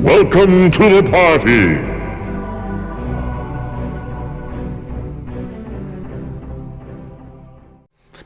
Welcome to the party!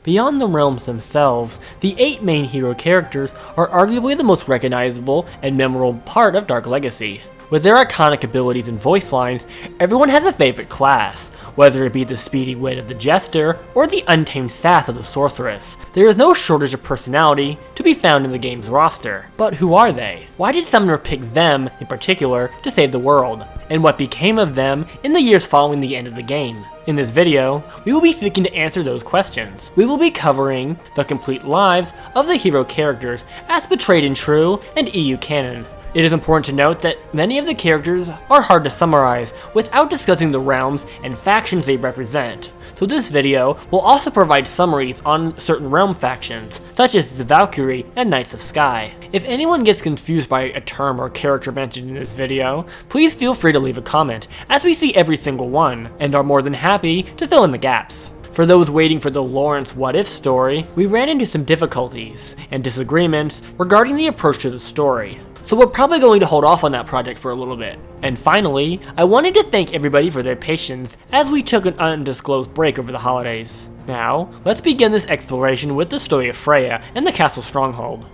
Beyond the realms themselves, the 8 main hero characters are arguably the most recognizable and memorable part of Dark Legacy. With their iconic abilities and voice lines, everyone has a favorite class, whether it be the speedy wit of the Jester or the untamed sass of the Sorceress. There is no shortage of personality to be found in the game's roster. But who are they? Why did Summoner pick them, in particular, to save the world? And what became of them in the years following the end of the game? In this video, we will be seeking to answer those questions. We will be covering the complete lives of the hero characters as portrayed in True and EU Canon. It is important to note that many of the characters are hard to summarize without discussing the realms and factions they represent, so this video will also provide summaries on certain realm factions, such as the Valkyrie and Knights of Sky. If anyone gets confused by a term or character mentioned in this video, please feel free to leave a comment, as we see every single one, and are more than happy to fill in the gaps. For those waiting for the Lawrence What If story, we ran into some difficulties and disagreements regarding the approach to the story. So we're probably going to hold off on that project for a little bit. And finally, I wanted to thank everybody for their patience as we took an undisclosed break over the holidays. Now, let's begin this exploration with the story of Freya and the castle stronghold.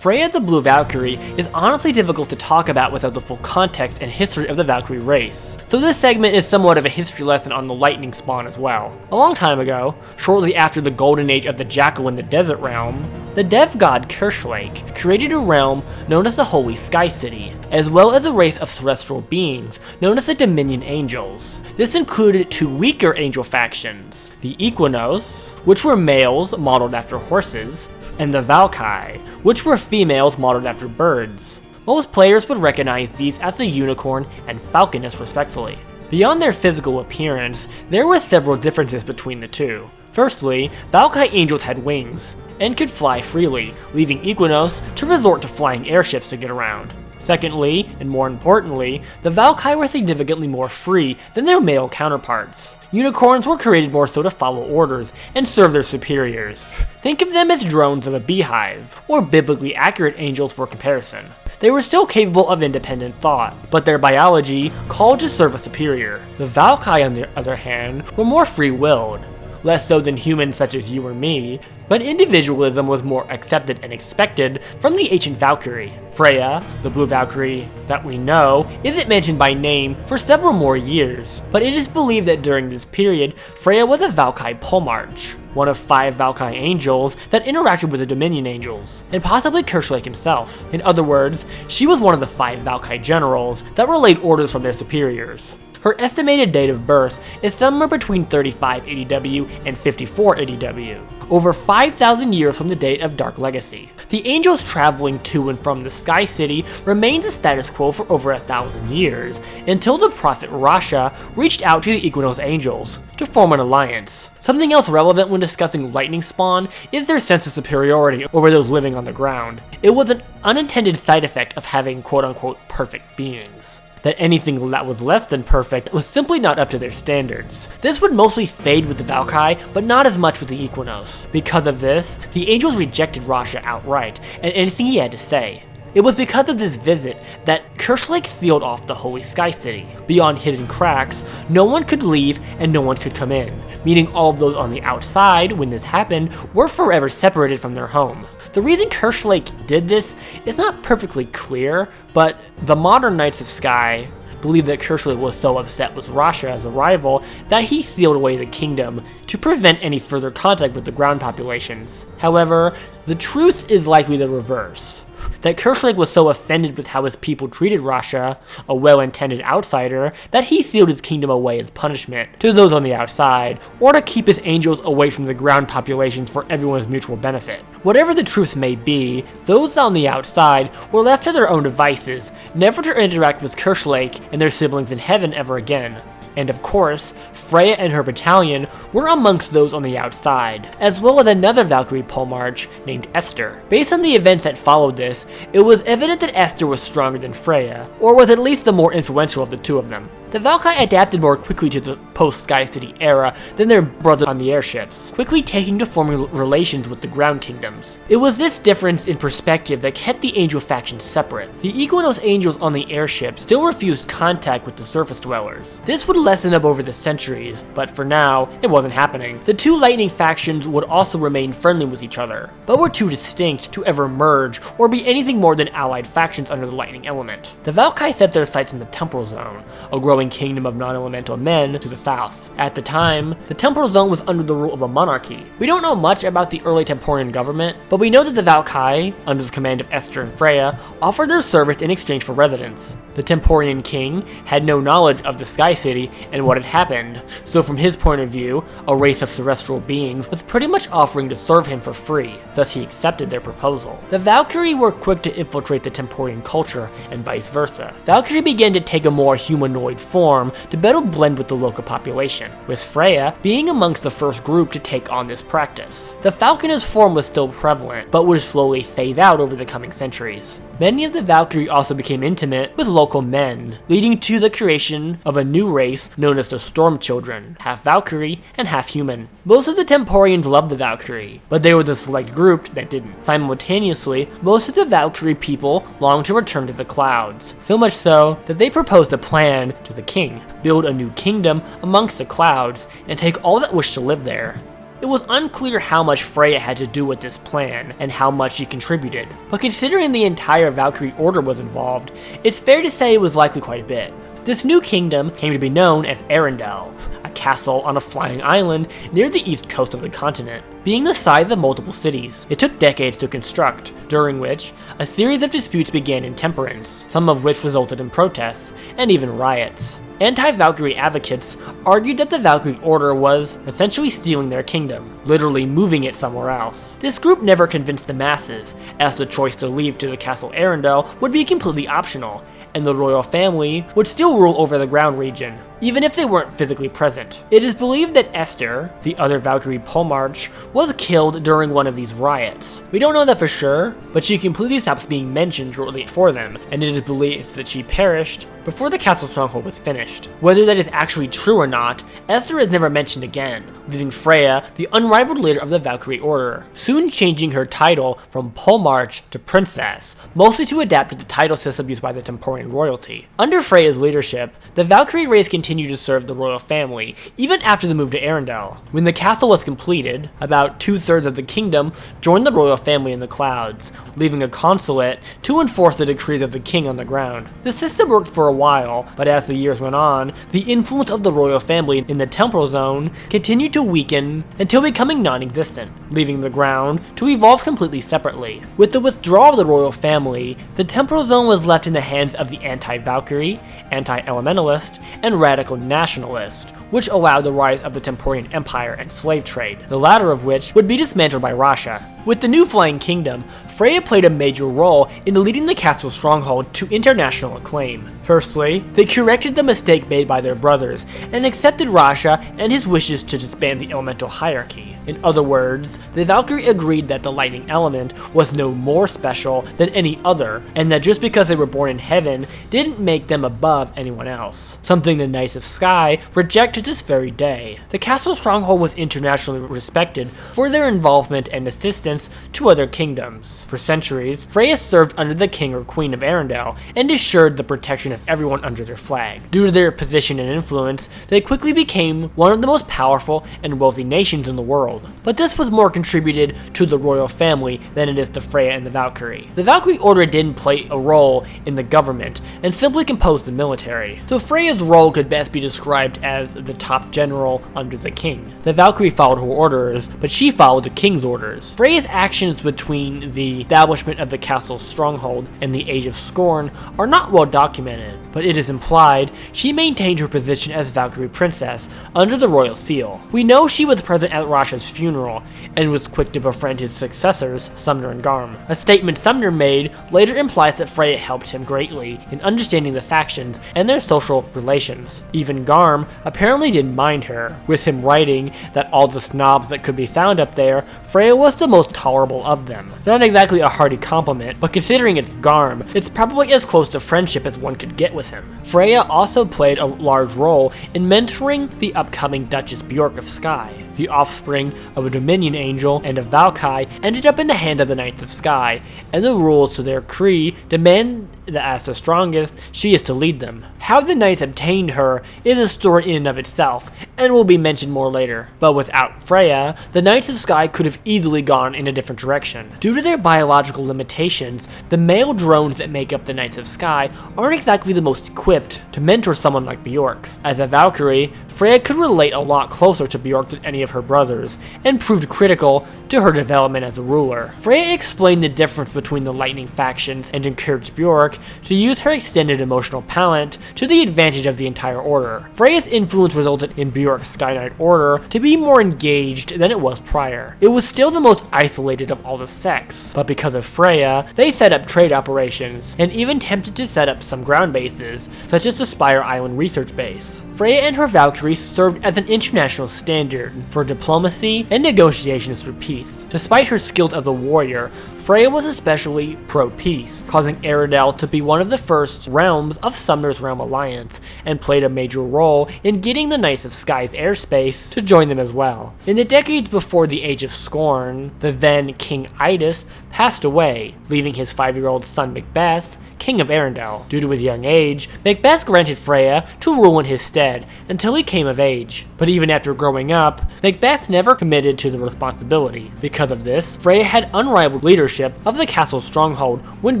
Freya the Blue Valkyrie is honestly difficult to talk about without the full context and history of the Valkyrie race, so this segment is somewhat of a history lesson on the lightning spawn as well. A long time ago, shortly after the golden age of the Jackal in the Desert Realm, the dev god Kerslake created a realm known as the Holy Sky City, as well as a race of celestial beings known as the Dominion Angels. This included 2 weaker angel factions, the Equinos, which were males modeled after horses, and the Valkai, which were females modeled after birds. Most players would recognize these as the Unicorn and Falconess respectively. Beyond their physical appearance, there were several differences between the two. Firstly, Valkai angels had wings, and could fly freely, leaving Equinos to resort to flying airships to get around. Secondly, and more importantly, the Valkai were significantly more free than their male counterparts. Unicorns were created more so to follow orders and serve their superiors. Think of them as drones of a beehive, or biblically accurate angels for comparison. They were still capable of independent thought, but their biology called to serve a superior. The Valkai, on the other hand, were more free-willed. Less so than humans such as you or me, but individualism was more accepted and expected from the ancient Valkyrie. Freya, the Blue Valkyrie that we know, isn't mentioned by name for several more years, but it is believed that during this period, Freya was a Valkai Polemarch, one of 5 Valkai angels that interacted with the Dominion Angels, and possibly Kerslake himself. In other words, she was one of the 5 Valkai generals that relayed orders from their superiors. Her estimated date of birth is somewhere between 35 ADW and 54 ADW, over 5,000 years from the date of Dark Legacy. The angels traveling to and from the Sky City remained the status quo for over 1,000 years, until the prophet Rasha reached out to the Equinos angels to form an alliance. Something else relevant when discussing lightning spawn is their sense of superiority over those living on the ground. It was an unintended side effect of having quote-unquote perfect beings, that anything that was less than perfect was simply not up to their standards. This would mostly fade with the Valkai, but not as much with the Equinos. Because of this, the angels rejected Rasha outright, and anything he had to say. It was because of this visit that Kerslake sealed off the Holy Sky City. Beyond hidden cracks, no one could leave and no one could come in, meaning all of those on the outside when this happened were forever separated from their home. The reason Kerslake did this is not perfectly clear, but the modern Knights of Sky believe that Kerslake was so upset with Rasha's arrival that he sealed away the kingdom to prevent any further contact with the ground populations. However, the truth is likely the reverse. That Kerslake was so offended with how his people treated Rasha, a well-intended outsider, that he sealed his kingdom away as punishment to those on the outside, or to keep his angels away from the ground populations for everyone's mutual benefit. Whatever the truth may be, those on the outside were left to their own devices, never to interact with Kerslake and their siblings in heaven ever again. And of course, Freya and her battalion were amongst those on the outside, as well as another Valkyrie Polemarch named Esther. Based on the events that followed this, it was evident that Esther was stronger than Freya, or was at least the more influential of the two of them. The Valkyrie adapted more quickly to the post-Sky City era than their brother on the airships, quickly taking to forming relations with the ground kingdoms. It was this difference in perspective that kept the Angel faction separate. The Equinox Angels on the airships still refused contact with the surface dwellers. This would lessen up over the centuries, but for now, it wasn't happening. The two Lightning factions would also remain friendly with each other, but were too distinct to ever merge or be anything more than allied factions under the Lightning element. The Valkyrie set their sights in the Temporal Zone, a growing kingdom of non-elemental men to the south. At the time, the Temporal Zone was under the rule of a monarchy. We don't know much about the early Temporian government, but we know that the Valkyrie, under the command of Esther and Freya, offered their service in exchange for residence. The Temporian king had no knowledge of the Sky City and what had happened, so from his point of view, a race of celestial beings was pretty much offering to serve him for free, thus he accepted their proposal. The Valkyrie were quick to infiltrate the Temporian culture, and vice versa. Valkyrie began to take a more humanoid form to better blend with the local population, with Freya being amongst the first group to take on this practice. The falconess form was still prevalent, but would slowly phase out over the coming centuries. Many of the Valkyrie also became intimate with local men, leading to the creation of a new race known as the Storm Children, half Valkyrie and half human. Most of the Temporians loved the Valkyrie, but they were the select group that didn't. Simultaneously, most of the Valkyrie people longed to return to the clouds, so much so that they proposed a plan to the king, build a new kingdom amongst the clouds, and take all that wished to live there. It was unclear how much Freya had to do with this plan, and how much she contributed, but considering the entire Valkyrie order was involved, it's fair to say it was likely quite a bit. This new kingdom came to be known as Arendelle, a castle on a flying island near the east coast of the continent, being the size of multiple cities. It took decades to construct, during which a series of disputes began in temperance, some of which resulted in protests, and even riots. Anti-Valkyrie advocates argued that the Valkyrie Order was essentially stealing their kingdom, literally moving it somewhere else. This group never convinced the masses, as the choice to leave to the castle Arendelle would be completely optional, and the royal family would still rule over the ground region, even if they weren't physically present. It is believed that Esther, the other Valkyrie Polemarch, was killed during one of these riots. We don't know that for sure, but she completely stops being mentioned shortly before them, and it is believed that she perished before the castle stronghold was finished. Whether that is actually true or not, Esther is never mentioned again, leaving Freya the unrivaled leader of the Valkyrie Order, soon changing her title from Polemarch to Princess, mostly to adapt to the title system used by the Temporian royalty. Under Freya's leadership, the Valkyrie race continued to serve the royal family, even after the move to Arendelle. When the castle was completed, about 2/3 of the kingdom joined the royal family in the clouds, leaving a consulate to enforce the decrees of the king on the ground. The system worked for a while, but as the years went on, the influence of the royal family in the temporal zone continued to weaken until becoming non-existent, leaving the ground to evolve completely separately. With the withdrawal of the royal family, the temporal zone was left in the hands of the anti-Valkyrie, anti-elementalist, and radical nationalist, which allowed the rise of the Temporian Empire and slave trade, the latter of which would be dismantled by Russia. With the new Flying Kingdom, Freya played a major role in leading the castle stronghold to international acclaim. Firstly, they corrected the mistake made by their brothers and accepted Rasha and his wishes to disband the elemental hierarchy. In other words, the Valkyrie agreed that the lightning element was no more special than any other, and that just because they were born in heaven didn't make them above anyone else, something the Knights of Sky reject to this very day. The castle stronghold was internationally respected for their involvement and assistance to other kingdoms. For centuries, Freya served under the king or queen of Arendelle and assured the protection of everyone under their flag. Due to their position and influence, they quickly became one of the most powerful and wealthy nations in the world. But this was more contributed to the royal family than it is to Freya and the Valkyrie. The Valkyrie Order didn't play a role in the government and simply composed the military, so Freya's role could best be described as the top general under the king. The Valkyrie followed her orders, but she followed the king's orders. Freya's actions between the establishment of the castle's stronghold and the Age of Scorn are not well documented, but it is implied she maintained her position as Valkyrie Princess under the royal seal. We know she was present at Rasha's Sumner's funeral, and was quick to befriend his successors, Sumner and Garm. A statement Sumner made later implies that Freya helped him greatly in understanding the factions and their social relations. Even Garm apparently didn't mind her, with him writing that all the snobs that could be found up there, Freya was the most tolerable of them. Not exactly a hearty compliment, but considering it's Garm, it's probably as close to friendship as one could get with him. Freya also played a large role in mentoring the upcoming Duchess Bjork of Skye. The offspring of a Dominion Angel and a Valkyrie ended up in the hand of the Knights of Skye, and the rules to their creed demand that as the strongest, she is to lead them. How the Knights obtained her is a story in and of itself, and will be mentioned more later. But without Freya, the Knights of Skye could have easily gone in a different direction. Due to their biological limitations, the male drones that make up the Knights of Skye aren't exactly the most equipped to mentor someone like Bjork. As a Valkyrie, Freya could relate a lot closer to Bjork than any of her brothers, and proved critical to her development as a ruler. Freya explained the difference between the Lightning factions and encouraged Bjork to use her extended emotional talent to the advantage of the entire order. Freya's influence resulted in Bjork's Sky Knight order to be more engaged than it was prior. It was still the most isolated of all the sects, but because of Freya, they set up trade operations, and even attempted to set up some ground bases, such as the Spire Island research base. Freya and her Valkyries served as an international standard for diplomacy and negotiations for peace. Despite her skills as a warrior, Freya was especially pro-peace, causing Arendelle to be one of the first realms of Sumner's Realm Alliance, and played a major role in getting the Knights of Skye's airspace to join them as well. In the decades before the Age of Scorn, the then King Idus passed away, leaving his 5-year-old son Macbeth King of Arendelle. Due to his young age, Macbeth granted Freya to rule in his stead until he came of age. But even after growing up, Macbeth never committed to the responsibility. Because of this, Freya had unrivaled leadership of the castle stronghold when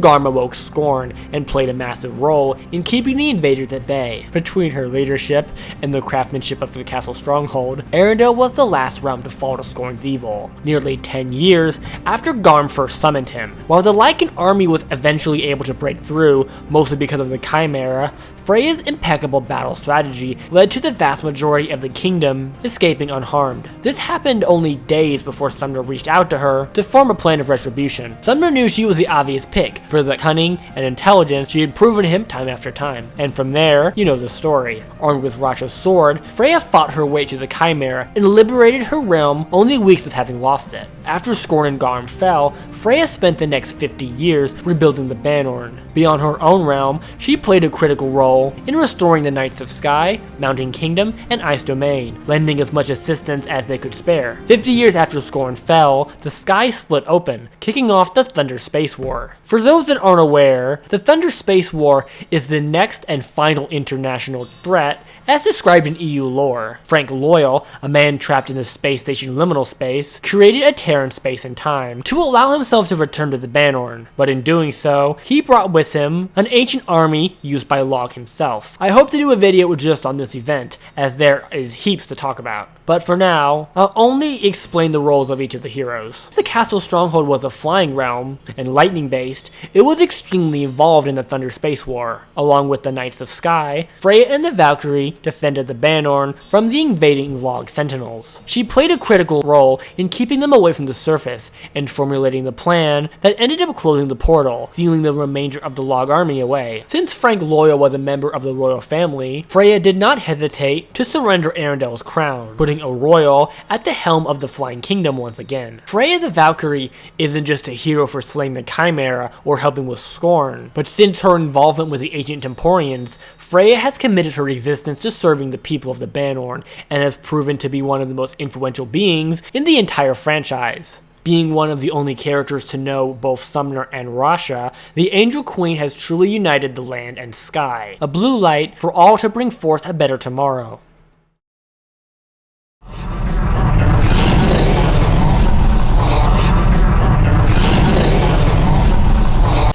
Garm awoke Scorn, and played a massive role in keeping the invaders at bay. Between her leadership and the craftsmanship of the castle stronghold, Arendelle was the last realm to fall to Scorn's evil, nearly 10 years after Garm first summoned him. While the Lycan army was eventually able to break through, mostly because of the Chimera, Freya's impeccable battle strategy led to the vast majority of the kingdom escaping unharmed. This happened only days before Sumner reached out to her to form a plan of retribution. Sumner knew she was the obvious pick for the cunning and intelligence she had proven him time after time. And from there, you know the story. Armed with Rasha's sword, Freya fought her way to the Chimera and liberated her realm only weeks of having lost it. After Scorn and Garm fell, Freya spent the next 50 years rebuilding the Bannorn. Beyond her own realm, she played a critical role in restoring the Knights of Skye, Mountain Kingdom, and Ice Domain, lending as much assistance as they could spare. 50 years after Scorn fell, the sky split open, kicking off the Thunder Space War. For those that aren't aware, the Thunder Space War is the next and final international threat as described in EU lore. Frank Loyal, a man trapped in the space station liminal space, created a tear in space and time to allow himself to return to the Bannorn, but in doing so, he brought with him an ancient army used by Log himself. I hope to do a video just on this event, as there is heaps to talk about. But for now, I'll only explain the roles of each of the heroes. The castle stronghold was a flying realm and lightning based, it was extremely involved in the Thunder Space War. Along with the Knights of Skye, Freya and the Valkyrie defended the Bannorn from the invading Log Sentinels. She played a critical role in keeping them away from the surface and formulating the plan that ended up closing the portal, sealing the remainder of the Log army away. Since Frank Loyal was a member of the royal family, Freya did not hesitate to surrender Arendelle's crown, putting a royal at the helm of the Flying Kingdom once again. Freya the Valkyrie isn't just a hero for slaying the Chimera or helping with Scorn, but since her involvement with the ancient Temporians, Freya has committed her existence to serving the people of the Bannorn, and has proven to be one of the most influential beings in the entire franchise. Being one of the only characters to know both Sumner and Rasha, the Angel Queen has truly united the land and sky, a blue light for all to bring forth a better tomorrow.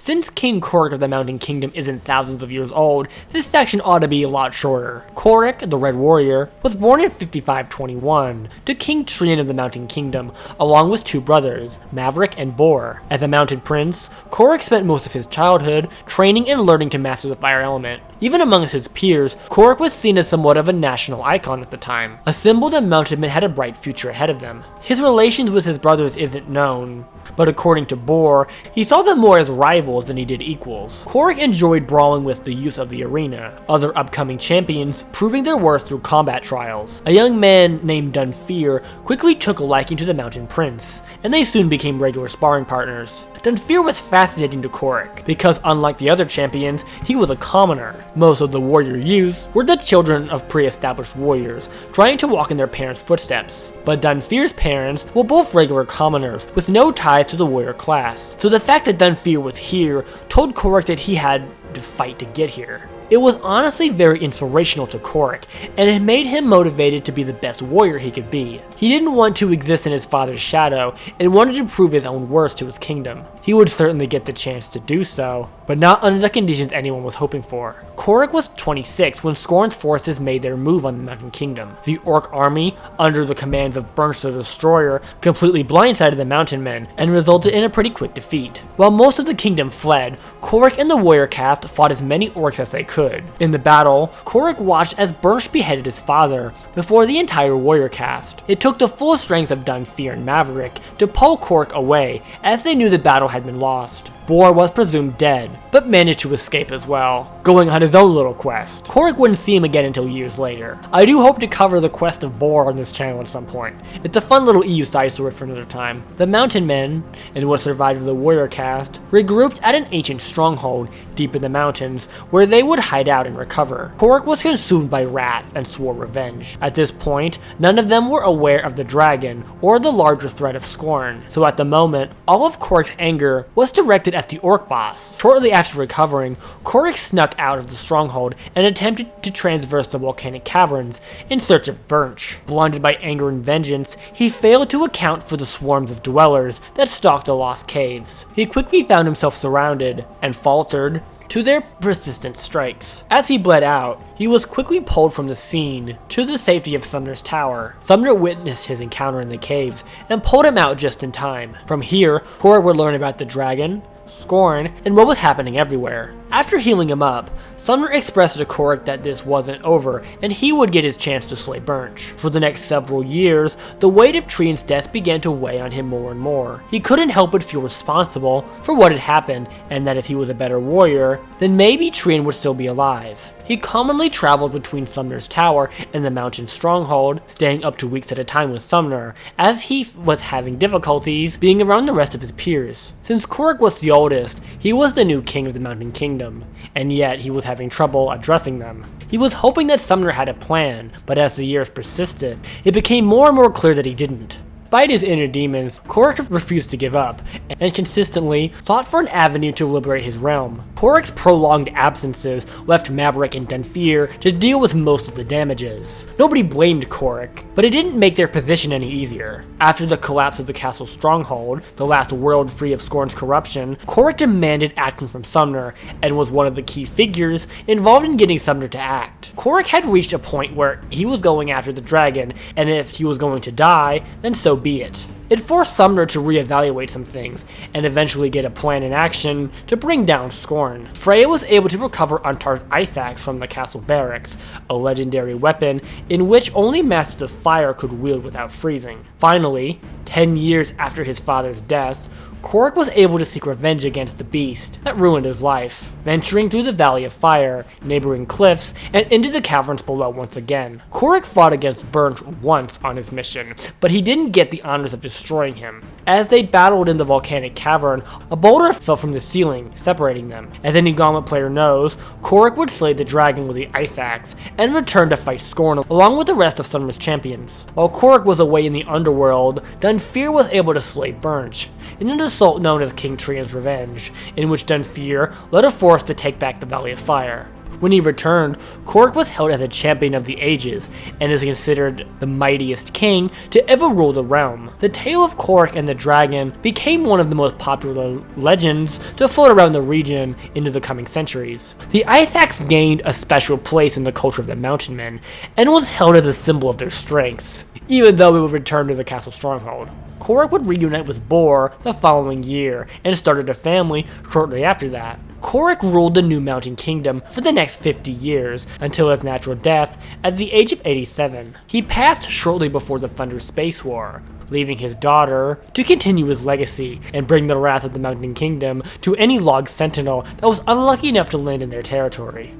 Since King Korik of the Mountain Kingdom isn't thousands of years old, this section ought to be a lot shorter. Korik, the Red Warrior, was born in 5521 to King Trian of the Mountain Kingdom, along with 2 brothers, Maverick and Borr. As a mounted prince, Korik spent most of his childhood training and learning to master the fire element. Even amongst his peers, Korik was seen as somewhat of a national icon at the time, a symbol that mountain men had a bright future ahead of them. His relations with his brothers isn't known, but according to Borr, he saw them more as rivals than he did equals. Korik enjoyed brawling with the youth of the arena, other upcoming champions proving their worth through combat trials. A young man named Dunfear quickly took a liking to the Mountain Prince, and they soon became regular sparring partners. Dunfear was fascinating to Korik, because unlike the other champions, he was a commoner. Most of the warrior youths were the children of pre-established warriors, trying to walk in their parents' footsteps. But Dunfear's parents were both regular commoners, with no ties to the warrior class. So the fact that Dunfear was here told Korik that he had to fight to get here. It was honestly very inspirational to Korik, and it made him motivated to be the best warrior he could be. He didn't want to exist in his father's shadow, and wanted to prove his own worth to his kingdom. He would certainly get the chance to do so, but not under the conditions anyone was hoping for. Korik was 26 when Skorne's forces made their move on the Mountain Kingdom. The Orc army, under the commands of Bernsh the Destroyer, completely blindsided the Mountain Men, and resulted in a pretty quick defeat. While most of the kingdom fled, Korik and the warrior caste fought as many orcs as they could. In the battle, Korik watched as Bernsh beheaded his father before the entire warrior caste. It took the full strength of Dunfear and Maverick to pull Korik away, as they knew the battle had been lost. Borr was presumed dead, but managed to escape as well, going on his own little quest. Korik wouldn't see him again until years later. I do hope to cover the quest of Borr on this channel at some point. It's a fun little EU side story for another time. The Mountain Men, and what survived of the warrior caste, regrouped at an ancient stronghold deep in the mountains, where they would hide out and recover. Korik was consumed by wrath and swore revenge. At this point, none of them were aware of the dragon, or the larger threat of Skorne, so at the moment, all of Korik's anger was directed at the orc boss. Shortly after recovering, Korik snuck out of the stronghold and attempted to traverse the volcanic caverns in search of Bernsh. Blinded by anger and vengeance, he failed to account for the swarms of dwellers that stalked the lost caves. He quickly found himself surrounded, and faltered to their persistent strikes. As he bled out, he was quickly pulled from the scene to the safety of Sumner's tower. Sumner witnessed his encounter in the caves and pulled him out just in time. From here, Korik would learn about the dragon, Skorne, and what was happening everywhere. After healing him up, Sumner expressed to Korik that this wasn't over, and he would get his chance to slay Bernsh. For the next several years, the weight of Trian's death began to weigh on him more and more. He couldn't help but feel responsible for what had happened, and that if he was a better warrior, then maybe Trian would still be alive. He commonly traveled between Sumner's tower and the mountain stronghold, staying up to weeks at a time with Sumner, as he was having difficulties being around the rest of his peers. Since Korik was the oldest, he was the new king of the Mountain Kingdom, and yet he was having trouble addressing them. He was hoping that Sumner had a plan, but as the years persisted, it became more and more clear that he didn't. Despite his inner demons, Korik refused to give up, and consistently sought for an avenue to liberate his realm. Korik's prolonged absences left Maverick and Dunfear to deal with most of the damages. Nobody blamed Korik, but it didn't make their position any easier. After the collapse of the castle stronghold, the last world free of Skorne's corruption, Korik demanded action from Sumner, and was one of the key figures involved in getting Sumner to act. Korik had reached a point where he was going after the dragon, and if he was going to die, then so be it. It forced Sumner to reevaluate some things, and eventually get a plan in action to bring down Skorne. Freya was able to recover Untar's ice axe from the castle barracks, a legendary weapon in which only Masters of Fire could wield without freezing. Finally, 10 years after his father's death, Korik was able to seek revenge against the beast that ruined his life, venturing through the Valley of Fire, neighboring cliffs, and into the caverns below once again. Korik fought against Bernsh once on his mission, but he didn't get the honors of destroying him. As they battled in the volcanic cavern, a boulder fell from the ceiling, separating them. As any Gauntlet player knows, Korik would slay the dragon with the ice axe, and return to fight Skorne along with the rest of Sumner's champions. While Korik was away in the underworld, Dunfear was able to slay Bernsh, in an assault known as King Trian's Revenge, in which Dunfear led a force to take back the Valley of Fire. When he returned, Korik was held as a champion of the ages, and is considered the mightiest king to ever rule the realm. The tale of Korik and the dragon became one of the most popular legends to float around the region into the coming centuries. The ice axe gained a special place in the culture of the Mountain Men, and was held as a symbol of their strengths, even though it would return to the castle stronghold. Korik would reunite with Borr the following year, and started a family shortly after that. Korik ruled the New Mountain Kingdom for the next 50 years, until his natural death at the age of 87. He passed shortly before the Thunder Space War, leaving his daughter to continue his legacy and bring the wrath of the Mountain Kingdom to any log sentinel that was unlucky enough to land in their territory.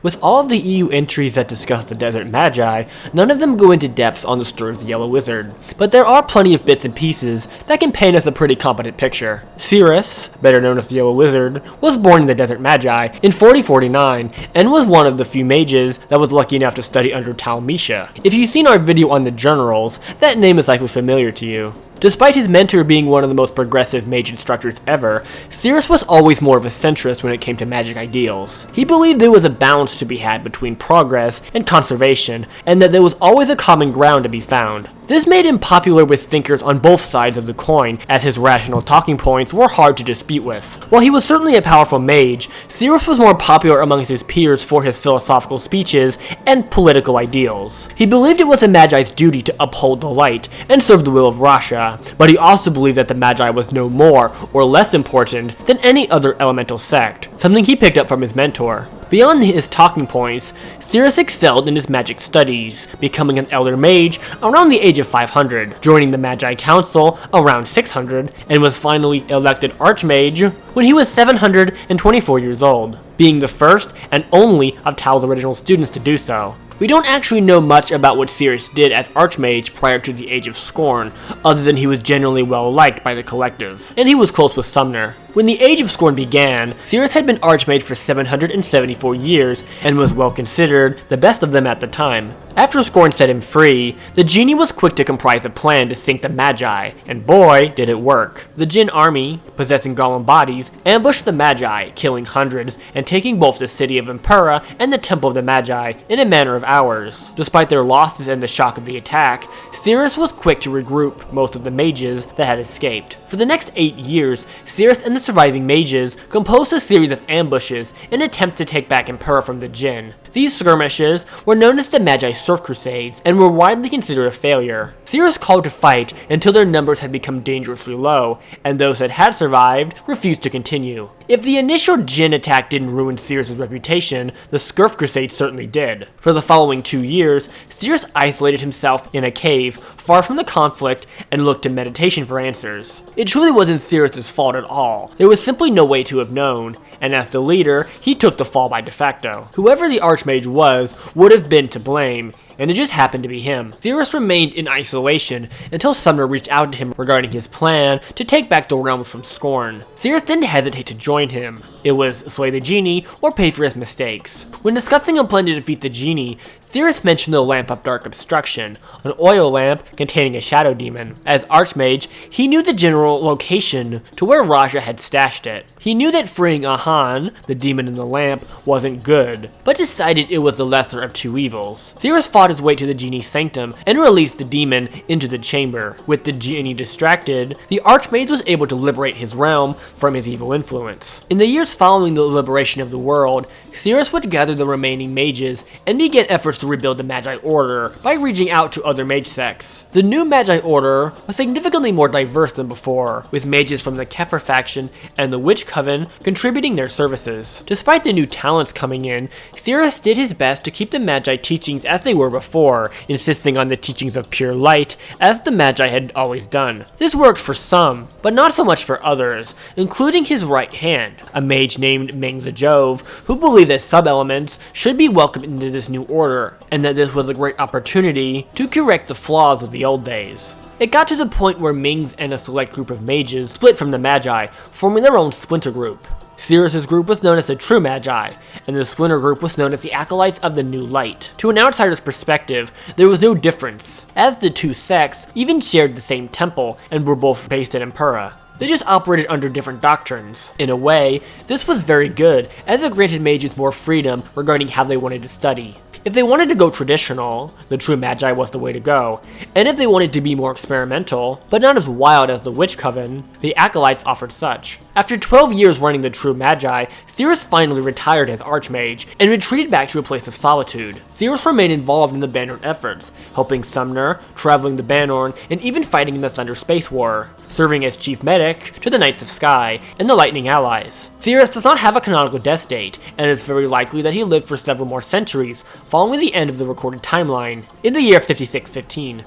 With all of the EU entries that discuss the Desert Magi, none of them go into depth on the story of the Yellow Wizard, but there are plenty of bits and pieces that can paint us a pretty competent picture. Cirrus, better known as the Yellow Wizard, was born in the Desert Magi in 4049 and was one of the few mages that was lucky enough to study under Talmisha. If you've seen our video on the generals, that name is likely familiar to you. Despite his mentor being one of the most progressive mage instructors ever, Cirrus was always more of a centrist when it came to magic ideals. He believed there was a balance to be had between progress and conservation, and that there was always a common ground to be found. This made him popular with thinkers on both sides of the coin, as his rational talking points were hard to dispute with. While he was certainly a powerful mage, Cirrus was more popular amongst his peers for his philosophical speeches and political ideals. He believed it was the Magi's duty to uphold the light and serve the will of Rasha, but he also believed that the Magi was no more or less important than any other elemental sect, something he picked up from his mentor. Beyond his talking points, Cirrus excelled in his magic studies, becoming an elder mage around the age of 500, joining the Magi Council around 600, and was finally elected Archmage when he was 724 years old, being the first and only of Tal's original students to do so. We don't actually know much about what Cirrus did as Archmage prior to the Age of Scorn, other than he was generally well liked by the collective, and he was close with Sumner. When the Age of Scorn began, Cirrus had been Archmage for 774 years and was well considered the best of them at the time. After Scorn set him free, the genie was quick to comprise a plan to sink the Magi, and boy, did it work. The Jinn army, possessing golem bodies, ambushed the Magi, killing hundreds and taking both the city of Impera and the Temple of the Magi in a matter of hours. Despite their losses and the shock of the attack, Cirrus was quick to regroup most of the mages that had escaped. For the next 8 years, Cirrus and the surviving mages composed a series of ambushes in an attempt to take back Impera from the Jinn. These skirmishes were known as the Magi Surf Crusades and were widely considered a failure. Cirrus called to fight until their numbers had become dangerously low, and those that had survived refused to continue. If the initial Jinn attack didn't ruin Cirrus' reputation, the Surf Crusade certainly did. For the following 2 years, Cirrus isolated himself in a cave far from the conflict and looked to meditation for answers. It truly wasn't Cirrus' fault at all. There was simply no way to have known, and as the leader, he took the fall by de facto. Whoever the Archmage was would have been to blame, and it just happened to be him. Cirrus remained in isolation until Sumner reached out to him regarding his plan to take back the realms from Scorn. Cirrus didn't hesitate to join him. It was slay the genie or pay for his mistakes. When discussing a plan to defeat the genie, Cirrus mentioned the Lamp of Dark Obstruction, an oil lamp containing a shadow demon. As Archmage, he knew the general location to where Raja had stashed it. He knew that freeing Ahan, the demon in the lamp, wasn't good, but decided it was the lesser of two evils. Cirrus fought his way to the genie's sanctum and released the demon into the chamber. With the genie distracted, the Archmage was able to liberate his realm from his evil influence. In the years following the liberation of the world, Cirrus would gather the remaining mages and begin efforts to rebuild the Magi Order by reaching out to other mage sects. The new Magi Order was significantly more diverse than before, with mages from the Keter faction and the Witch Coven contributing their services. Despite the new talents coming in, Cirrus did his best to keep the Magi teachings as they were before, insisting on the teachings of pure light, as the Magi had always done. This worked for some, but not so much for others, including his right hand, a mage named Meng the Jove, who believed that sub-elements should be welcomed into this new order, and that this was a great opportunity to correct the flaws of the old days. It got to the point where Mings and a select group of mages split from the Magi, forming their own splinter group. Cirrus' group was known as the True Magi, and the splinter group was known as the Acolytes of the New Light. To an outsider's perspective, there was no difference, as the two sects even shared the same temple and were both based in Impera. They just operated under different doctrines. In a way, this was very good, as it granted mages more freedom regarding how they wanted to study. If they wanted to go traditional, the true Magi was the way to go, and if they wanted to be more experimental, but not as wild as the Witch Coven, the Acolytes offered such. After 12 years running the true Magi, Cirrus finally retired as Archmage, and retreated back to a place of solitude. Cirrus remained involved in the Bannerlord efforts, helping Sumner, traveling the Bannerlord, and even fighting in the Thunder Space War, serving as chief medic to the Knights of Sky and the Lightning Allies. Cirrus does not have a canonical death date, and it's very likely that he lived for several more centuries, following the end of the recorded timeline, in the year 5615.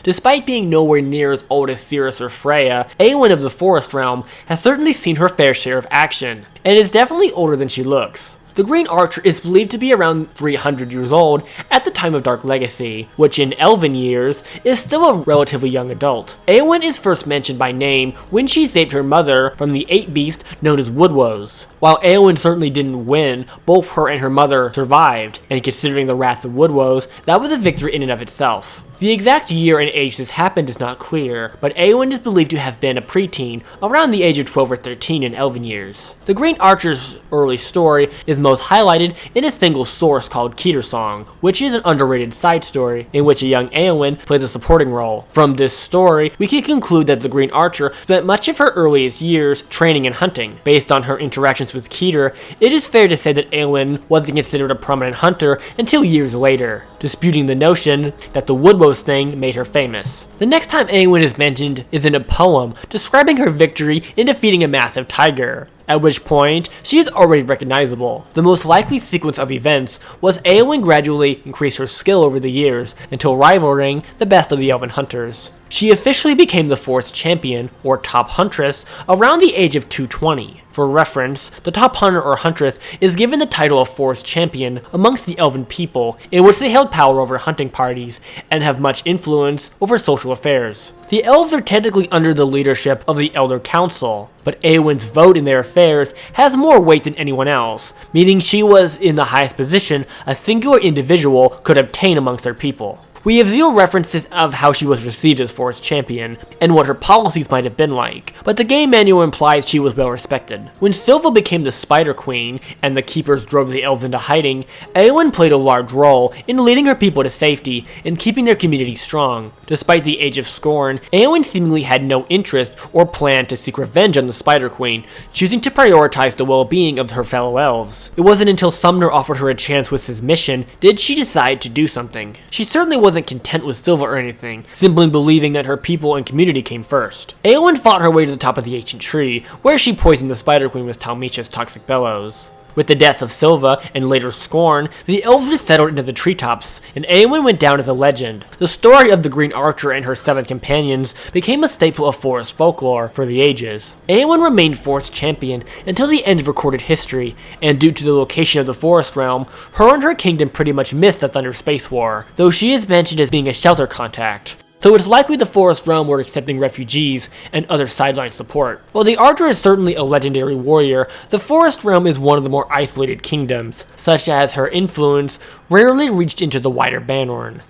Despite being nowhere near as old as Cirrus or Freya, Aoewyn of the Forest Realm has certainly seen her fair share of action, and is definitely older than she looks. The Green Archer is believed to be around 300 years old at the time of Dark Legacy, which in Elven years is still a relatively young adult. Aoewyn is first mentioned by name when she saved her mother from the 8 beast known as Woodwoes. While Aoewyn certainly didn't win, both her and her mother survived, and considering the wrath of Woodwoes, that was a victory in and of itself. The exact year and age this happened is not clear, but Aoewyn is believed to have been a preteen around the age of 12 or 13 in Elven years. The Green Archer's early story is most highlighted in a single source called Keter Song, which is an underrated side story in which a young Aoewyn plays a supporting role. From this story, we can conclude that the Green Archer spent much of her earliest years training and hunting. Based on her interactions with Keter, it is fair to say that Aoewyn wasn't considered a prominent hunter until years later, disputing the notion that the Woodwoes thing made her famous. The next time Aoewyn is mentioned is in a poem describing her victory in defeating a massive tiger, at which point she is already recognizable. The most likely sequence of events was Aoewyn gradually increased her skill over the years until rivaling the best of the Elven hunters. She officially became the Forest Champion, or Top Huntress, around the age of 220. For reference, the top hunter or huntress is given the title of Forest Champion amongst the Elven people, in which they held power over hunting parties and have much influence over social affairs. The elves are technically under the leadership of the Elder Council, but Aoewyn's vote in their affairs has more weight than anyone else, meaning she was in the highest position a singular individual could obtain amongst their people. We have zero references of how she was received as Forest Champion, and what her policies might have been like, but the game manual implies she was well respected. When Silva became the Spider Queen, and the Keepers drove the elves into hiding, Aoewyn played a large role in leading her people to safety and keeping their community strong. Despite the Age of Scorn, Aoewyn seemingly had no interest or plan to seek revenge on the Spider Queen, choosing to prioritize the well-being of her fellow elves. It wasn't until Sumner offered her a chance with his mission did she decide to do something. She certainly wasn't content with Silva or anything, simply believing that her people and community came first. Aoewyn fought her way to the top of the ancient tree, where she poisoned the Spider Queen with Talmisha's toxic bellows. With the death of Silva and later Scorn, the elves resettled into the treetops, and Aoewyn went down as a legend. The story of the Green Archer and her 7 companions became a staple of forest folklore for the ages. Aoewyn remained Forest Champion until the end of recorded history, and due to the location of the Forest Realm, her and her kingdom pretty much missed the Thunder Space War, though she is mentioned as being a shelter contact. So it's likely the Forest Realm were accepting refugees and other sideline support. While the Archer is certainly a legendary warrior, the Forest Realm is one of the more isolated kingdoms, such as her influence rarely reached into the wider Bannerlord.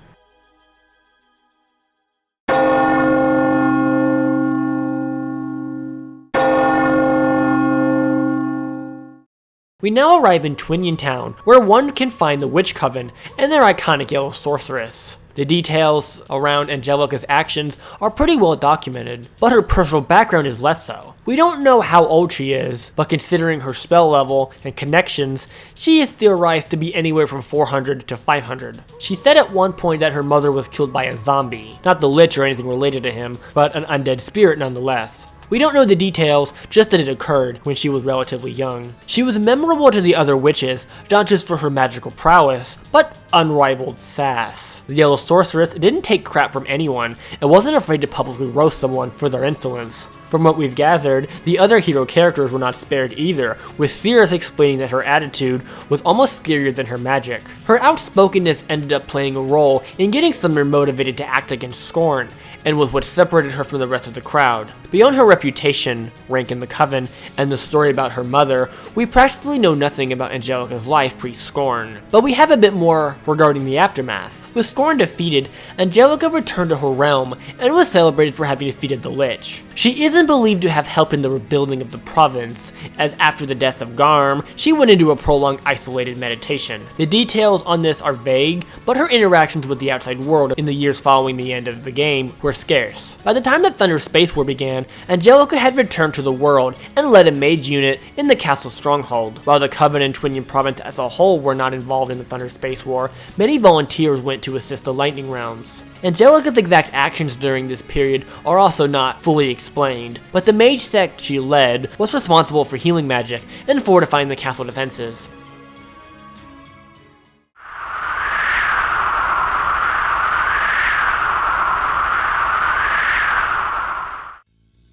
We now arrive in Twinion Town, where one can find the Witch Coven and their iconic yellow sorceress. The details around Angelica's actions are pretty well documented, but her personal background is less so. We don't know how old she is, but considering her spell level and connections, she is theorized to be anywhere from 400 to 500. She said at one point that her mother was killed by a zombie, not the Lich or anything related to him, but an undead spirit nonetheless. We don't know the details, just that it occurred when she was relatively young. She was memorable to the other witches, not just for her magical prowess, but unrivaled sass. The Yellow Sorceress didn't take crap from anyone, and wasn't afraid to publicly roast someone for their insolence. From what we've gathered, the other hero characters were not spared either, with Cirrus explaining that her attitude was almost scarier than her magic. Her outspokenness ended up playing a role in getting Sumner motivated to act against Scorn, and was what separated her from the rest of the crowd. Beyond her reputation, rank in the Coven, and the story about her mother, we practically know nothing about Angelica's life pre-Scorn, but we have a bit more regarding the aftermath. With Scorn defeated, Angelica returned to her realm and was celebrated for having defeated the Lich. She isn't believed to have helped in the rebuilding of the province, as after the death of Garm, she went into a prolonged isolated meditation. The details on this are vague, but her interactions with the outside world in the years following the end of the game were scarce. By the time that Thunder Space War began, Angelica had returned to the world and led a mage unit in the castle stronghold. While the Covenant and Twinian province as a whole were not involved in the Thunder Space War, many volunteers went to assist the Lightning Realms. Angelica's exact actions during this period are also not fully explained, but the mage sect she led was responsible for healing magic and fortifying the castle defenses.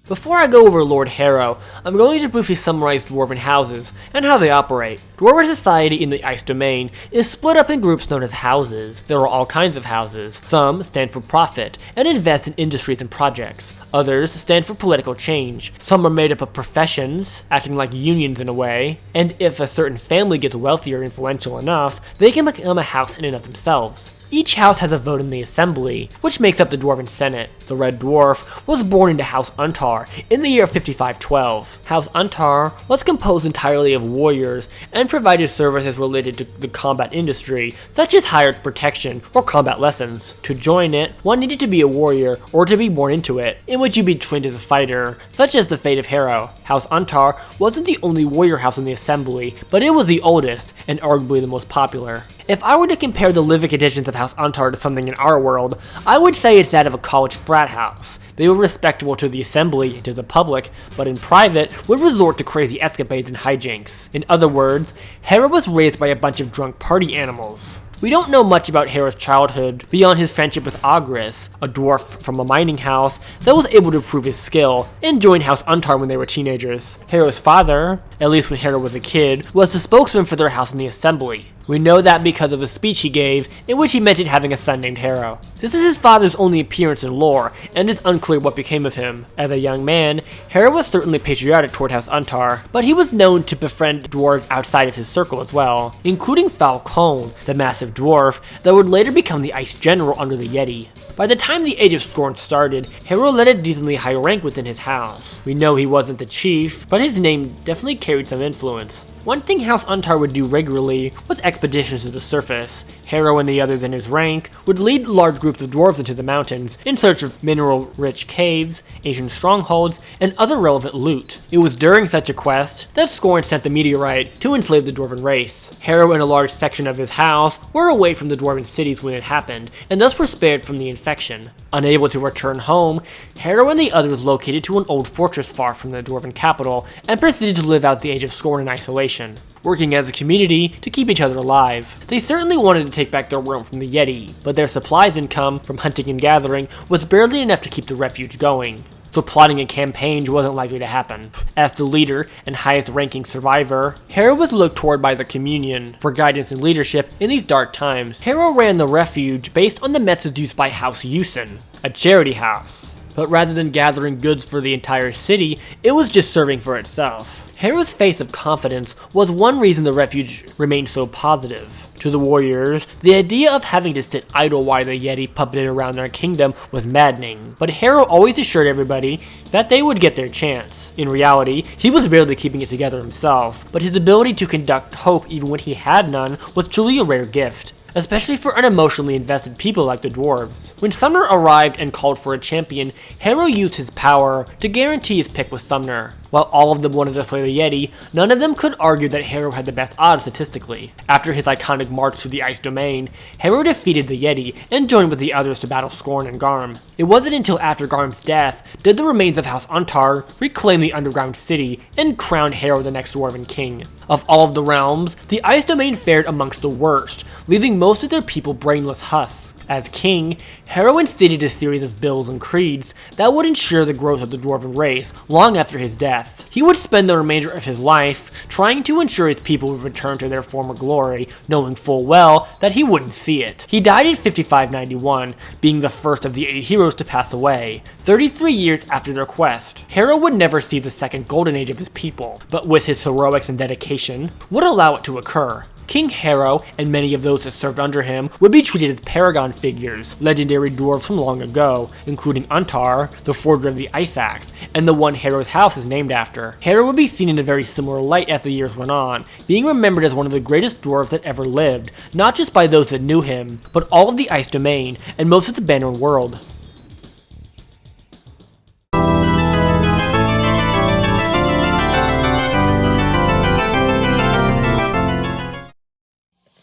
Before I go over Lord Harrow, I'm going to briefly summarize Dwarven houses and how they operate. Dwarven society in the Ice Domain is split up in groups known as houses. There are all kinds of houses. Some stand for profit and invest in industries and projects. Others stand for political change. Some are made up of professions, acting like unions in a way, and if a certain family gets wealthy or influential enough, they can become a house in and of themselves. Each house has a vote in the assembly, which makes up the Dwarven Senate. The Red Dwarf was born into House Untar in the year 5512. House Untar was composed entirely of warriors and provided services related to the combat industry, such as hired protection or combat lessons. To join it, one needed to be a warrior or to be born into it, in which you'd be trained as a fighter, such as the fate of Harrow. House Untar wasn't the only warrior house in the assembly, but it was the oldest and arguably the most popular. If I were to compare the living conditions of House Untar to something in our world, I would say it's that of a college frat house. They were respectable to the assembly and to the public, but in private would resort to crazy escapades and hijinks. In other words, Harrow was raised by a bunch of drunk party animals. We don't know much about Harrow's childhood beyond his friendship with Ogris, a dwarf from a mining house that was able to prove his skill and join House Untar when they were teenagers. Harrow's father, at least when Harrow was a kid, was the spokesman for their house in the assembly. We know that because of a speech he gave in which he mentioned having a son named Harrow. This is his father's only appearance in lore, and it's unclear what became of him. As a young man, Harrow was certainly patriotic toward House Untar, but he was known to befriend dwarves outside of his circle as well, including Falcone, the massive dwarf that would later become the Ice General under the Yeti. By the time the Age of Scorn started, Harrow led a decently high rank within his house. We know he wasn't the chief, but his name definitely carried some influence. One thing House Untar would do regularly was expeditions to the surface. Harrow and the others in his rank would lead large groups of dwarves into the mountains in search of mineral-rich caves, ancient strongholds, and other relevant loot. It was during such a quest that Scorn sent the meteorite to enslave the dwarven race. Harrow and a large section of his house were away from the dwarven cities when it happened, and thus were spared from the infection. Unable to return home, Harrow and the others located to an old fortress far from the dwarven capital and proceeded to live out the Age of Scorn in isolation, working as a community to keep each other alive. They certainly wanted to take back their realm from the Yeti, but their supplies income from hunting and gathering was barely enough to keep the refuge going. So plotting a campaign wasn't likely to happen. As the leader and highest ranking survivor, Harrow was looked toward by the Communion for guidance and leadership in these dark times. Harrow ran the refuge based on the methods used by House Ewson, a charity house. But rather than gathering goods for the entire city, it was just serving for itself. Harrow's faith of confidence was one reason the refuge remained so positive. To the warriors, the idea of having to sit idle while the Yeti puppeted around their kingdom was maddening, but Harrow always assured everybody that they would get their chance. In reality, he was barely keeping it together himself, but his ability to conduct hope even when he had none was truly a rare gift, especially for unemotionally invested people like the dwarves. When Sumner arrived and called for a champion, Harrow used his power to guarantee his pick with Sumner. While all of them wanted to slay the Yeti, none of them could argue that Harrow had the best odds statistically. After his iconic march through the Ice Domain, Harrow defeated the Yeti and joined with the others to battle Scorn and Garm. It wasn't until after Garm's death did the remains of House Untar reclaim the underground city and crown Harrow the next Dwarven king. Of all of the realms, the Ice Domain fared amongst the worst, leaving most of their people brainless husks. As king, Harrow instated a series of bills and creeds that would ensure the growth of the dwarven race long after his death. He would spend the remainder of his life trying to ensure his people would return to their former glory, knowing full well that he wouldn't see it. He died in 5591, being the first of the 8 heroes to pass away, 33 years after their quest. Harrow would never see the second golden age of his people, but with his heroics and dedication, would allow it to occur. King Harrow and many of those that served under him would be treated as Paragon figures, legendary dwarves from long ago, including Untar, the forger of the Ice Axe, and the one Harrow's house is named after. Harrow would be seen in a very similar light as the years went on, being remembered as one of the greatest dwarves that ever lived, not just by those that knew him, but all of the Ice Domain and most of the Bannerman world.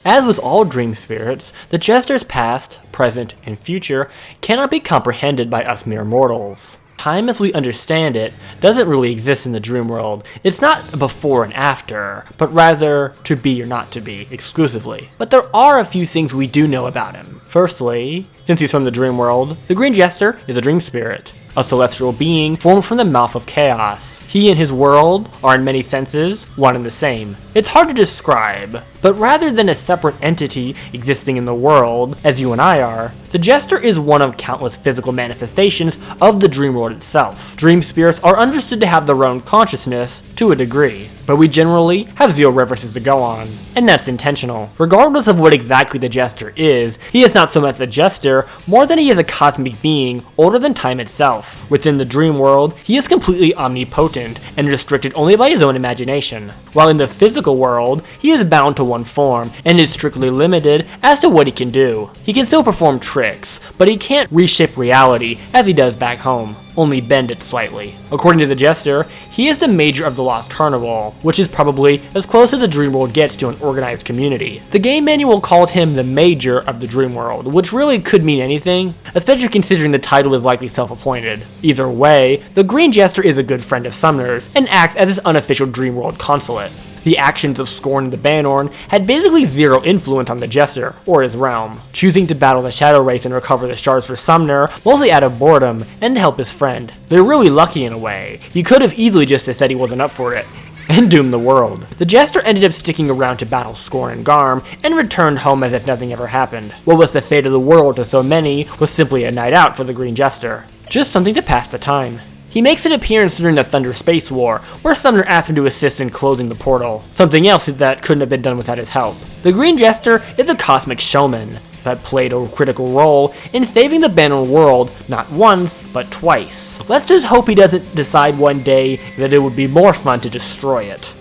As with all dream spirits, the Jester's past, present, and future cannot be comprehended by us mere mortals. Time as we understand it doesn't really exist in the dream world. It's not before and after, but rather to be or not to be, exclusively. But there are a few things we do know about him. Firstly, since he's from the dream world, the Green Jester is a dream spirit, a celestial being formed from the mouth of chaos. He and his world are in many senses one and the same. It's hard to describe, but rather than a separate entity existing in the world, as you and I are, the Jester is one of countless physical manifestations of the dream world itself. Dream spirits are understood to have their own consciousness to a degree, but we generally have zero references to go on, and that's intentional. Regardless of what exactly the Jester is, he is not so much a Jester more than he is a cosmic being older than time itself. Within the dream world, he is completely omnipotent and restricted only by his own imagination, while in the physical world, he is bound to one form and is strictly limited as to what he can do. He can still perform tricks, but he can't reshape reality as he does back home, only bend it slightly. According to the Jester, he is the Major of the Lost Carnival, which is probably as close as the dream world gets to an organized community. The game manual calls him the Major of the dream world, which really could mean anything, especially considering the title is likely self-appointed. Either way, the Green Jester is a good friend of Sumner's and acts as his unofficial dream world consulate. The actions of Scorn and the Bannerman had basically zero influence on the Jester or his realm, choosing to battle the Shadow Wraith and recover the shards for Sumner mostly out of boredom and to help his friend. They're really lucky in a way. He could have easily just said he wasn't up for it and doomed the world. The Jester ended up sticking around to battle Scorn and Garm and returned home as if nothing ever happened. What was the fate of the world to so many was simply a night out for the Green Jester. Just something to pass the time. He makes an appearance during the Thunder Space War, where Sumner asked him to assist in closing the portal, something else that couldn't have been done without his help. The Green Jester is a cosmic showman that played a critical role in saving the Bannerman world not once, but twice. Let's just hope he doesn't decide one day that it would be more fun to destroy it.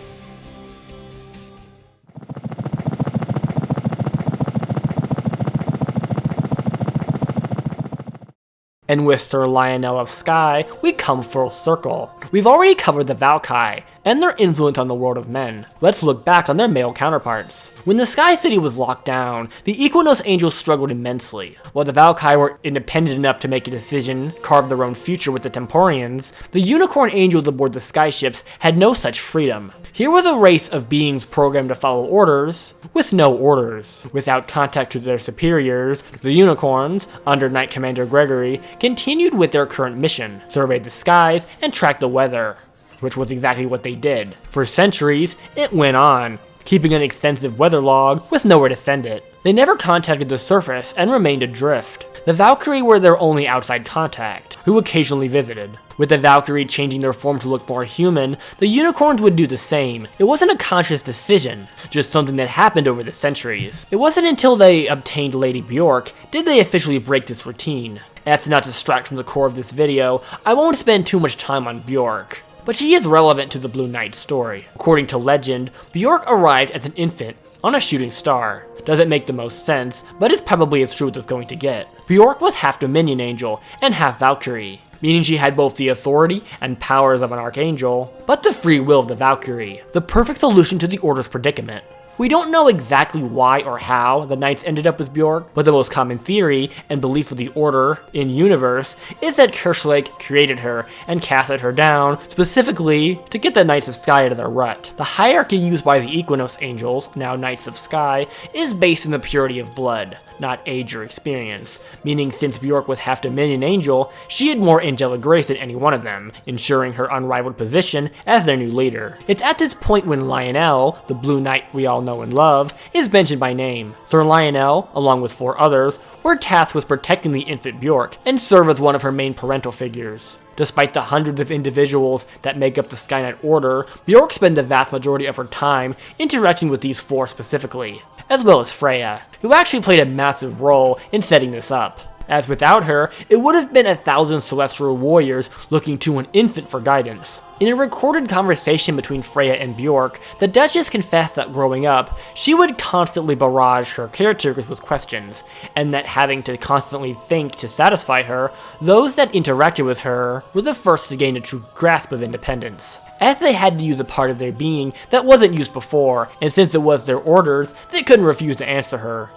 And with Sir Lionel of Sky, we come full circle. We've already covered the Valkyrie and their influence on the world of men. Let's look back on their male counterparts. When the Sky City was locked down, the Equinox Angels struggled immensely. While the Valkyrie were independent enough to make a decision, carve their own future with the Temporians, the Unicorn Angels aboard the skyships had no such freedom. Here was a race of beings programmed to follow orders, with no orders. Without contact with their superiors, the Unicorns, under Knight Commander Gregory, continued with their current mission, survey the skies and track the weather, which was exactly what they did. For centuries, it went on, keeping an extensive weather log with nowhere to send it. They never contacted the surface and remained adrift. The Valkyrie were their only outside contact, who occasionally visited. With the Valkyrie changing their form to look more human, the Unicorns would do the same. It wasn't a conscious decision, just something that happened over the centuries. It wasn't until they obtained Lady Bjork did they officially break this routine. As to not distract from the core of this video, I won't spend too much time on Bjork, but she is relevant to the Blue Knight story. According to legend, Bjork arrived as an infant on a shooting star. Doesn't make the most sense, but it's probably as true as it's going to get. Bjork was half Dominion Angel and half Valkyrie, meaning she had both the authority and powers of an Archangel, but the free will of the Valkyrie, the perfect solution to the Order's predicament. We don't know exactly why or how the Knights ended up with Bjork, but the most common theory and belief of the Order in-universe is that Kerslake created her and casted her down specifically to get the Knights of Sky out of their rut. The hierarchy used by the Equinox Angels, now Knights of Sky, is based on the purity of blood, not age or experience, meaning since Bjork was half Dominion Angel, she had more angelic grace than any one of them, ensuring her unrivaled position as their new leader. It's at this point when Lionel, the Blue Knight we all know and love, is mentioned by name. Sir Lionel, along with 4 others, were were tasked with protecting the infant Bjork and serve as one of her main parental figures. Despite the hundreds of individuals that make up the Sky Knight Order, Bjork spent the vast majority of her time interacting with these four specifically, as well as Freya, who actually played a massive role in setting this up, as without her, it would have been 1,000 celestial warriors looking to an infant for guidance. In a recorded conversation between Freya and Bjork, the Duchess confessed that growing up, she would constantly barrage her caretakers with questions, and that having to constantly think to satisfy her, those that interacted with her were the first to gain a true grasp of independence, as they had to use a part of their being that wasn't used before, and since it was their orders, they couldn't refuse to answer her.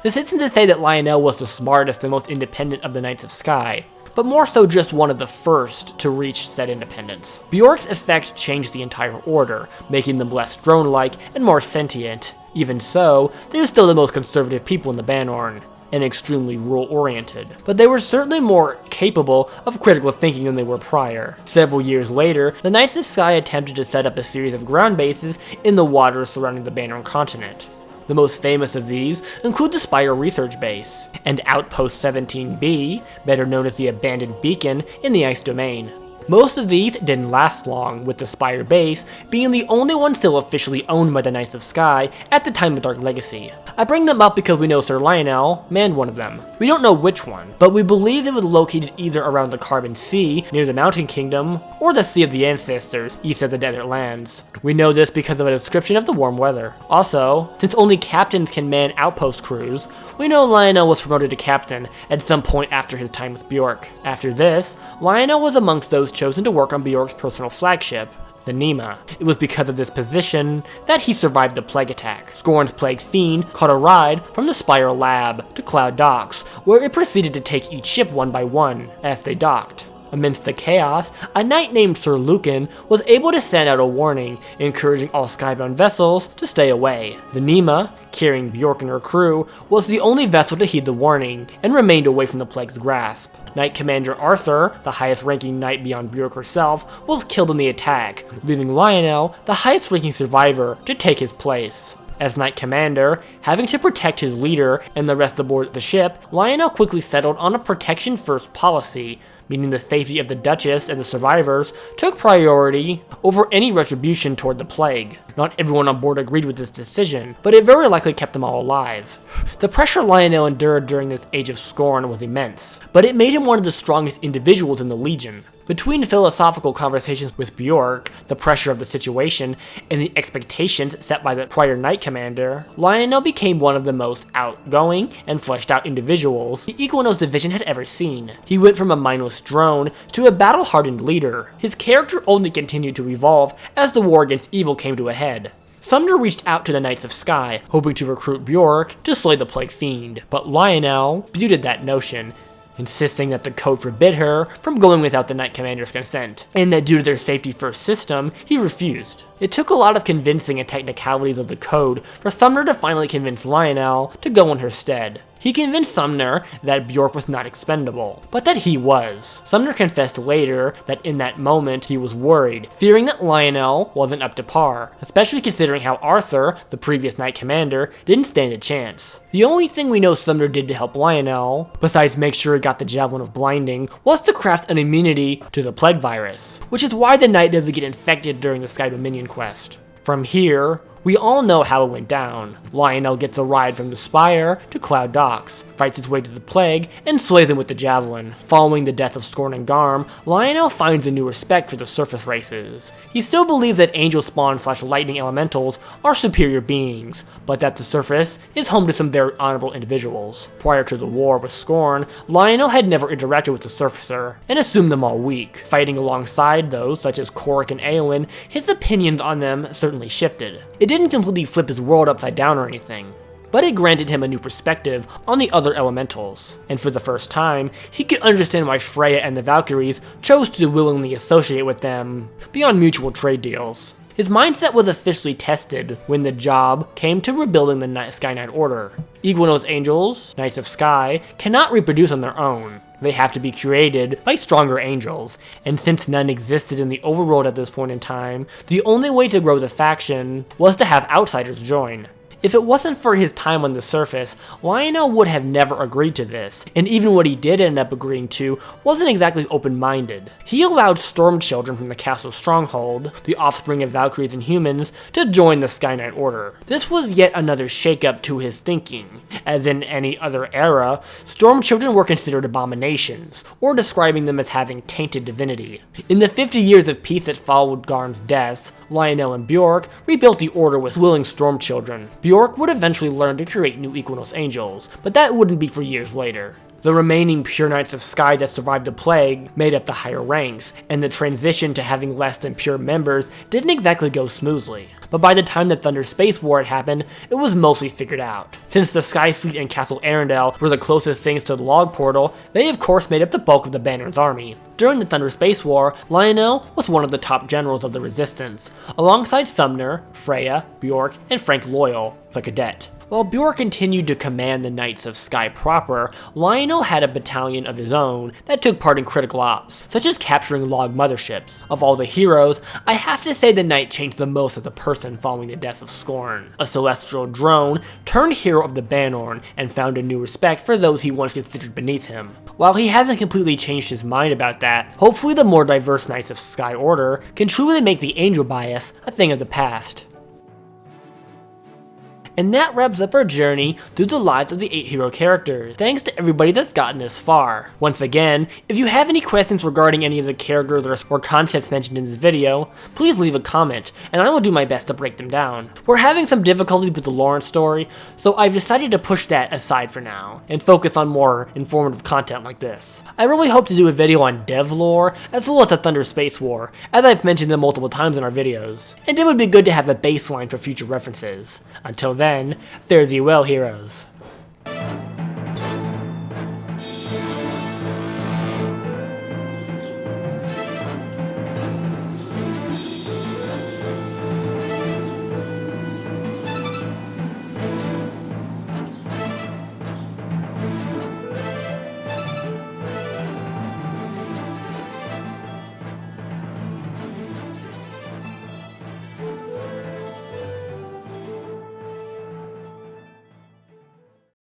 This isn't to say that Lionel was the smartest and most independent of the Knights of Sky, but more so just one of the first to reach said independence. Bjork's effect changed the entire order, making them less drone-like and more sentient. Even so, they were still the most conservative people in the Bannerlord, and extremely rule-oriented. But they were certainly more capable of critical thinking than they were prior. Several years later, the Knights of Sky attempted to set up a series of ground bases in the waters surrounding the Bannerlord continent. The most famous of these include the Spire Research Base, and Outpost 17B, better known as the Abandoned Beacon, in the Ice Domain. Most of these didn't last long, with the Spire Base being the only one still officially owned by the Knights of Sky at the time of Dark Legacy. I bring them up because we know Sir Lionel manned one of them. We don't know which one, but we believe it was located either around the Carbon Sea, near the Mountain Kingdom, or the Sea of the Ancestors, east of the Desert Lands. We know this because of a description of the warm weather. Also, since only captains can man outpost crews, we know Lionel was promoted to captain at some point after his time with Bjork. After this, Lionel was amongst those chosen to work on Bjork's personal flagship, the Nema. It was because of this position that he survived the plague attack. Scorn's plague fiend caught a ride from the Spire Lab to Cloud Docks, where it proceeded to take each ship one by one as they docked. Amidst the chaos, a knight named Sir Lucan was able to send out a warning, encouraging all skybound vessels to stay away. The Nema, carrying Bjork and her crew, was the only vessel to heed the warning, and remained away from the plague's grasp. Knight Commander Arthur, the highest-ranking knight beyond Bjork herself, was killed in the attack, leaving Lionel, the highest-ranking survivor, to take his place. As Knight Commander, having to protect his leader and the rest aboard the ship, Lionel quickly settled on a protection-first policy, meaning the safety of the Duchess and the survivors took priority over any retribution toward the plague. Not everyone on board agreed with this decision, but it very likely kept them all alive. The pressure Lionel endured during this Age of Scorn was immense, but it made him one of the strongest individuals in the Legion. Between philosophical conversations with Bjork, the pressure of the situation, and the expectations set by the prior Knight Commander, Lionel became one of the most outgoing and fleshed out individuals the Equino's division had ever seen. He went from a mindless drone to a battle-hardened leader. His character only continued to evolve as the war against evil came to a head. Sumner reached out to the Knights of Sky, hoping to recruit Bjork to slay the Plague Fiend, but Lionel disputed that notion, insisting that the code forbid her from going without the Knight Commander's consent, and that due to their safety-first system, he refused. It took a lot of convincing and technicalities of the code for Sumner to finally convince Lionel to go in her stead. He convinced Sumner that Bjork was not expendable, but that he was. Sumner confessed later that in that moment he was worried, fearing that Lionel wasn't up to par, especially considering how Arthur, the previous Knight Commander, didn't stand a chance. The only thing we know Sumner did to help Lionel, besides make sure he got the Javelin of Blinding, was to craft an immunity to the Plague Virus, which is why the Knight doesn't get infected during the Sky Dominion quest. From here, we all know how it went down. Lionel gets a ride from the Spire to Cloud Docks, fights his way to the Plague, and slays him with the Javelin. Following the death of Scorn and Garm, Lionel finds a new respect for the surface races. He still believes that angel spawn / lightning elementals are superior beings, but that the surface is home to some very honorable individuals. Prior to the war with Scorn, Lionel had never interacted with the Surfacer, and assumed them all weak. Fighting alongside those such as Korik and Aoewyn, his opinions on them certainly shifted. It didn't completely flip his world upside down or anything, but it granted him a new perspective on the other elementals, and for the first time, he could understand why Freya and the Valkyries chose to willingly associate with them beyond mutual trade deals. His mindset was officially tested when the job came to rebuilding the Sky Knight Order. Equino's angels, Knights of Sky, cannot reproduce on their own. They have to be created by stronger angels, and since none existed in the overworld at this point in time, the only way to grow the faction was to have outsiders join. If it wasn't for his time on the surface, Lionel would have never agreed to this, and even what he did end up agreeing to wasn't exactly open-minded. He allowed storm children from the castle stronghold, the offspring of Valkyries and humans, to join the Sky Knight Order. This was yet another shakeup to his thinking. As in any other era, storm children were considered abominations, or describing them as having tainted divinity. In the 50 years of peace that followed Garn's deaths, Lionel and Bjork rebuilt the Order with willing storm children. Bjork would eventually learn to create new Equinox Angels, but that wouldn't be for years later. The remaining pure Knights of Sky that survived the plague made up the higher ranks, and the transition to having less than pure members didn't exactly go smoothly. But by the time the Thunder Space War had happened, it was mostly figured out. Since the Sky Fleet and Castle Arendelle were the closest things to the log portal, they of course made up the bulk of the Banner's army. During the Thunder Space War, Lionel was one of the top generals of the Resistance, alongside Sumner, Freya, Bjork, and Frank Loyal, the cadet. While Bjork continued to command the Knights of Sky proper, Lionel had a battalion of his own that took part in critical ops, such as capturing log motherships. Of all the heroes, I have to say the Knight changed the most as a person following the death of Scorn. A celestial drone turned hero of the Bannorn and found a new respect for those he once considered beneath him. While he hasn't completely changed his mind about that, hopefully the more diverse Knights of Sky Order can truly make the angel bias a thing of the past. And that wraps up our journey through the lives of the 8 hero characters. Thanks to everybody that's gotten this far. Once again, if you have any questions regarding any of the characters or concepts mentioned in this video, please leave a comment, and I will do my best to break them down. We're having some difficulties with the Lawrence story, so I've decided to push that aside for now, and focus on more informative content like this. I really hope to do a video on dev lore, as well as the Thunder Space War, as I've mentioned them multiple times in our videos, and it would be good to have a baseline for future references. Until then, fare thee well, heroes.